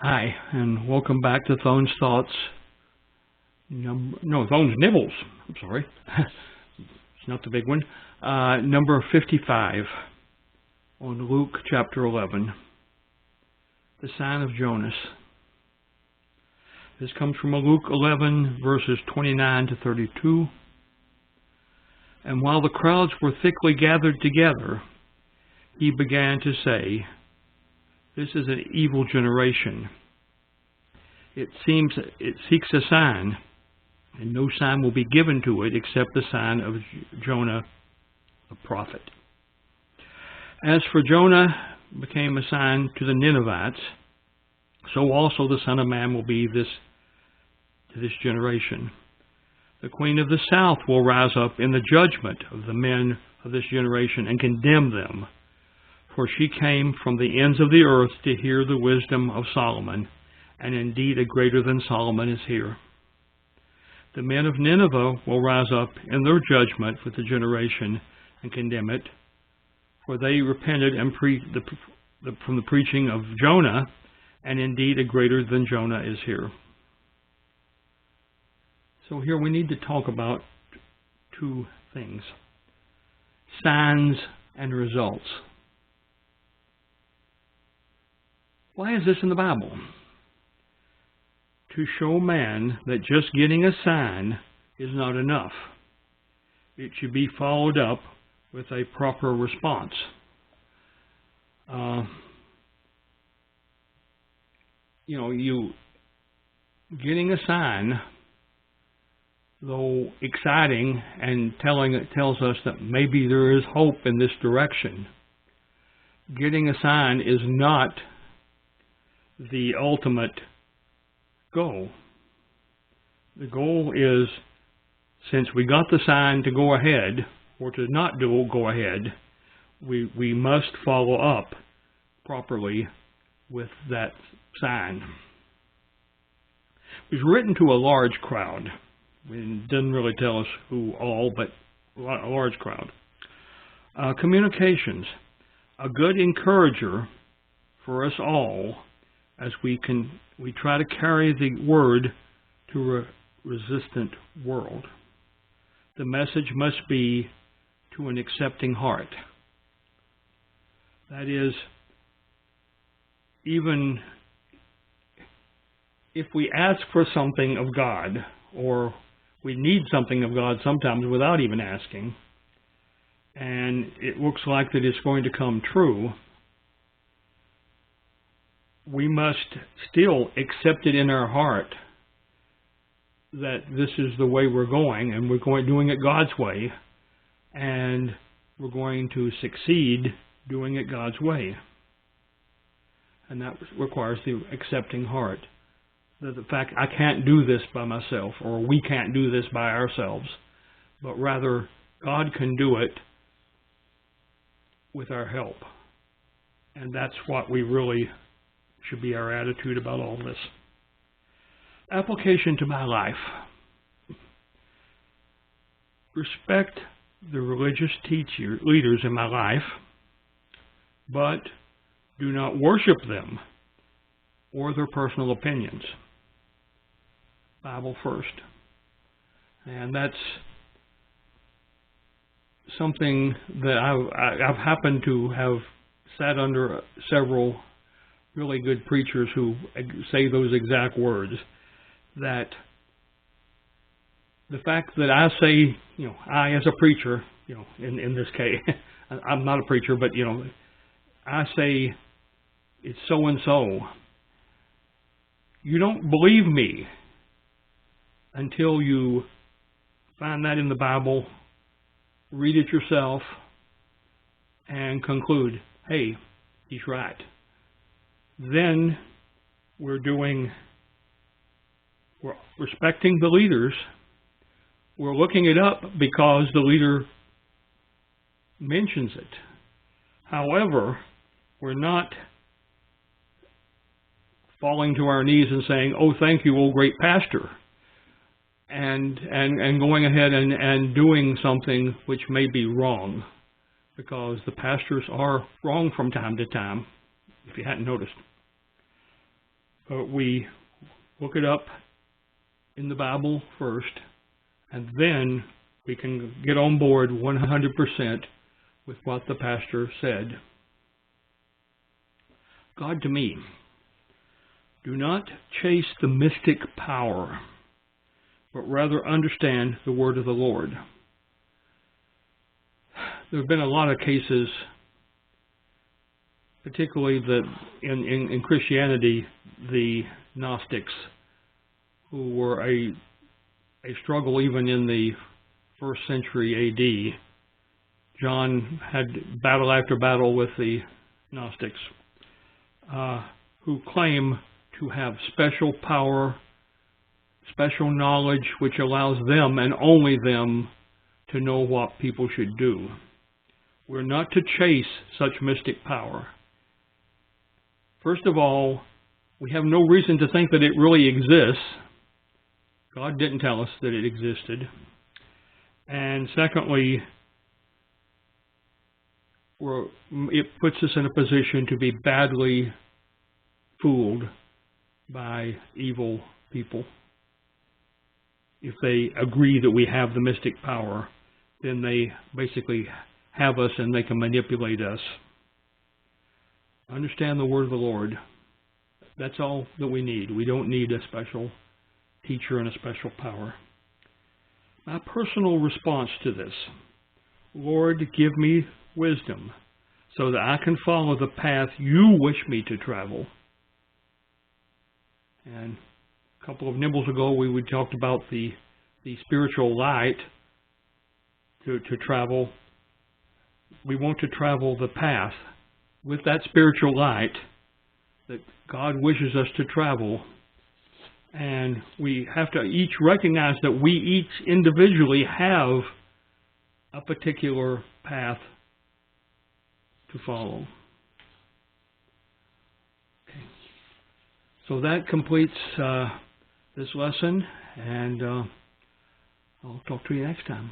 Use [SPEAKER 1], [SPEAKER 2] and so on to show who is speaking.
[SPEAKER 1] Hi, and welcome back to Thone's Thoughts. Thone's Nibbles. I'm sorry. It's not the big one. Number 55 on Luke chapter 11. The Sign of Jonas. This comes from Luke 11, verses 29 to 32. And while the crowds were thickly gathered together, he began to say, "This is an evil generation. It seeks a sign, and no sign will be given to it except the sign of Jonah, the prophet. As for Jonah became a sign to the Ninevites, so also the Son of Man will be to this generation. The Queen of the South will rise up in the judgment of the men of this generation and condemn them. For she came from the ends of the earth to hear the wisdom of Solomon, and indeed a greater than Solomon is here. The men of Nineveh will rise up in their judgment with the generation and condemn it, for they repented and from the preaching of Jonah, and indeed a greater than Jonah is here." So here we need to talk about two things: signs and results. Why is this in the Bible? To show man that just getting a sign is not enough. It should be followed up with a proper response. Getting a sign, though exciting and tells us that maybe there is hope in this direction, getting a sign is not the ultimate goal. The goal is, since we got the sign to go ahead, or to not go ahead, we must follow up properly with that sign. It was written to a large crowd. It didn't really tell us who all, but a large crowd. Communications. A good encourager for us all as we try to carry the word to a resistant world. The message must be to an accepting heart. That is, even if we ask for something of God, or we need something of God sometimes without even asking, and it looks like that it's going to come true, we must still accept it in our heart that this is the way we're going, and we're doing it God's way, and we're going to succeed doing it God's way. And that requires the accepting heart. The fact I can't do this by myself, or we can't do this by ourselves, but rather God can do it with our help. And that's what we really should be our attitude about all this. Application to my life. Respect the religious leaders in my life, but do not worship them or their personal opinions. Bible first. And that's something that I've happened to have sat under several really good preachers who say those exact words, that the fact that I say, I as a preacher, in this case, I'm not a preacher, but, I say it's so-and-so. You don't believe me until you find that in the Bible, read it yourself, and conclude, hey, he's right. Then we're respecting the leaders. We're looking it up because the leader mentions it. However, we're not falling to our knees and saying, "Oh, thank you, old great pastor," and going ahead and doing something which may be wrong, because the pastors are wrong from time to time, if you hadn't noticed. But we look it up in the Bible first, and then we can get on board 100% with what the pastor said. God to me, do not chase the mystic power, but rather understand the word of the Lord. There have been a lot of cases, particularly in Christianity, the Gnostics, who were a struggle even in the 1st century A.D. John had battle after battle with the Gnostics, who claim to have special power, special knowledge, which allows them and only them to know what people should do. We're not to chase such mystic power. First of all, we have no reason to think that it really exists. God didn't tell us that it existed. And secondly, it puts us in a position to be badly fooled by evil people. If they agree that we have the mystic power, then they basically have us and they can manipulate us. Understand the word of the Lord. That's all that we need. We don't need a special teacher and a special power. My personal response to this: Lord, give me wisdom so that I can follow the path you wish me to travel. And a couple of nibbles ago, we talked about the spiritual light to travel. We want to travel the path with that spiritual light that God wishes us to travel. And we have to each recognize that we each individually have a particular path to follow. Okay. So that completes this lesson, and I'll talk to you next time.